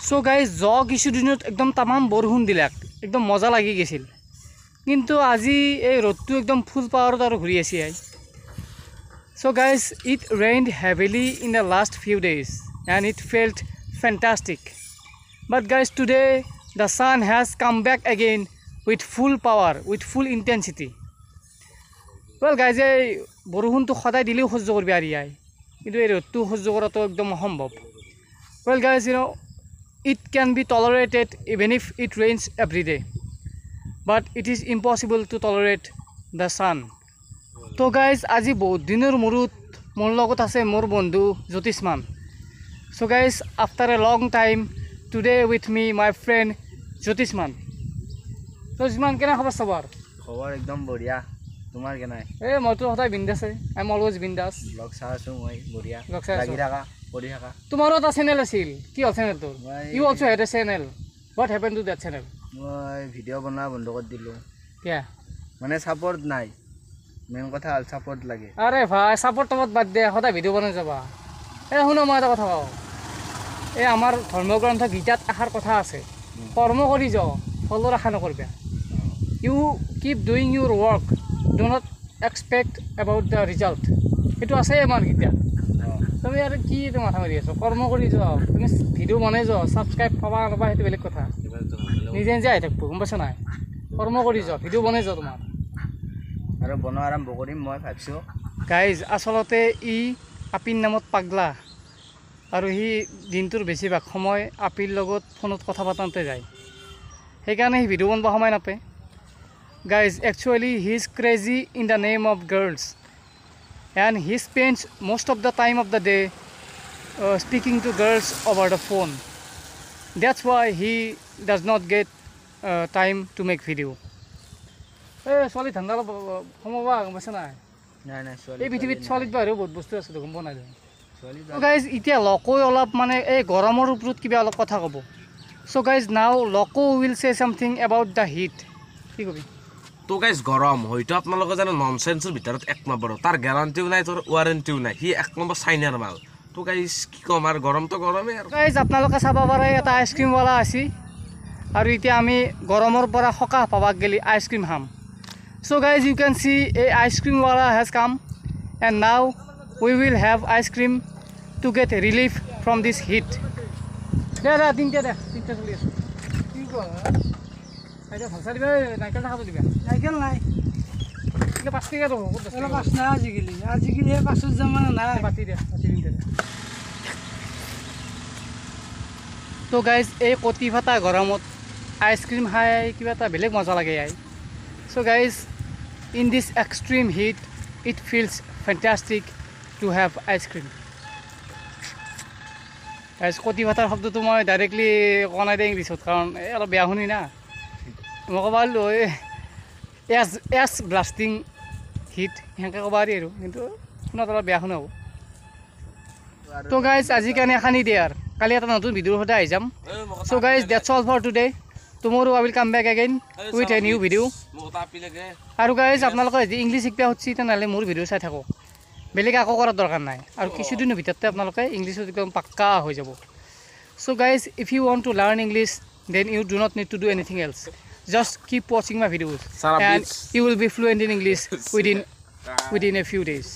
So guys কিছুদিনত একদম তামাম বৰষুণ দিলাক একদম মজা লাগি গৈছিল কিন্তু আজি এই ৰ'দটো একদম ফুল পাৱাৰত আৰু ঘূৰি আছে so guys it rained heavily in the last few days and it felt fantastic but guys today the sun has come back again with full power with full intensity well guys এই বৰষুণটো সদায় দিলেও সহ্য কৰিব পাৰি কিন্তু এই ৰ'দটো সহ্য কৰাটো একদম অসম্ভৱ well guys it can be tolerated even if it rains every day but it is impossible to tolerate the sun so guys আজি বহুত দিনৰ মূৰত মোৰ লগত আছে মোৰ বন্ধু Jyotishman so guys after a long time today with me my friend Jyotishman কেনে খবৰ সবৰ খবৰ একদম বঢ়িয়া তোমাৰ কেনে মইতো সদায় বিন্দাছ আই এম অলৱেজ বিন্দাছ ব্লগ চাই আছো মই বঢ়িয়া লাগি থাকা পঢ়ি থাকা তোমাৰো এটা চেনেল আছিল কি হ'ল চেনেলটো you also had a channel what happen to that channel মই ভিডিঅ' বনোৱা বন্ধ কৰি দিলোঁ কিয় মানে ছাপোৰ্ট নাই মেইন কথা হ'ল ছাপোৰ্ট লাগে আৰে ভাই ছাপোৰ্ট টাপত বাদ দে সদায় ভিডিঅ' বনাই যাবা শুনো মই এটা কথা কওঁ আমাৰ ধৰ্মগ্ৰন্থ গীতাত এষাৰ কথা আছে কৰ্ম কৰি যাওঁ ফলৰ আশা নকৰিবা you keep doing your work do not expect about the result সেইটো আছে আমাৰ গীতাত তুমি আৰু কি মাথা মাৰি আছো কৰ্ম কৰি যোৱা তুমি ভিডিঅ' বনাই যোৱা ছাবস্ক্ৰাইব পাবা নাপাবা সেইটো বেলেগ কথা নিজে নিজে আহি থাকিব গম পাইছা নাই কৰ্ম কৰি যোৱা ভিডিঅ' বনাই যোৱা তোমাৰ আৰু বনোৱা আৰম্ভ কৰিম মই ভাবিছোঁ গাইজ আচলতে আপিৰ নামত পাগলা আৰু সি দিনটোৰ বেছিভাগ সময় আপিৰ লগত ফোনত কথা পাতোঁতে যায় সেইকাৰণে সি ভিডিঅ' বনাব সময় নাপায় guys actually he is crazy in the name of girls and he spends most of the time of the day speaking to girls over the phone. That's why he does not get time to make video. Solid thanda homoba gomasa na নাই এই পৃথিৱীত solid বাহিৰেও বহুত বস্তু আছে গম পোৱা নাই so guys এতিয়া লকই অলপ মানে এই গৰমৰ ওপৰত কিবা অলপ কথা ক'ব so guys now Loco will say something about the heat কি কবি তো গাইজ গৰম হয়তো আপোনালোকে জানে ননচেন্সৰ ভিতৰত এক নম্বৰ তাৰ গ্যাৰাণ্টিও নাই তোৰ ৱাৰেণ্টিও নাই সি এক নম্বৰ চাইনাৰ মাল তো গাইজ কি ক'ম আৰু গৰমটো গৰমেই আৰু গাইজ আপোনালোকে চাব পাৰে এটা আইচক্ৰীমৱালা আছে আৰু এতিয়া আমি গৰমৰ পৰা সকাহ পাবাক গেলি আইচক্ৰীম খাম so' guys you can see এই আইচক্ৰীমৱালা has come and now we will have ice cream to get relief from this heat দে তিনিটা চলি আছোঁ কি কোৱা ভালচা দিবা নাৰিকল খাব দিবা নাৰিকল নাই 5 টকা ৰ'ব 5 নাই আজিকালি 5 জমা নাই পাতি দে তো গাইজ এই কটি ফাটা গৰমত আইচক্ৰীম খাই কিবা এটা বেলেগ মজা লাগে so' guys in this extreme heat it feels fantastic to have ice cream guys কটি ফাটাৰ শব্দটো মই ডাইৰেক্টলি কোৱা নাই দে ইংলিছত কাৰণ এই অলপ বেয়া শুনি না মই ক'ব পাৰিলোঁ এছ ব্লাষ্টিং হিট সেনেকৈ ক'ব পাৰি আৰু কিন্তু শুনাত অলপ বেয়া শুনা হ'ব তো গাইজ আজি কাৰণে এখানি দিয়ে আৰু কালি এটা নতুন ভিডিঅ'ৰ সৈতে আহি যাম so' guys that's all for today tomorrow I will come back again with a new video' আৰু গাইজ আপোনালোকে যদি ইংলিছ শিকিব খুজিছে তেনেহ'লে মোৰ ভিডিঅ' চাই থাকক বেলেগ একো কৰাৰ দৰকাৰ নাই আৰু কিছুদিনৰ ভিতৰতে আপোনালোকে ইংলিছত একদম পাক্কা হৈ যাব so' guys if you want to learn English then you do not need to do anything else just keep watching my videos and you will be fluent in English within a few days.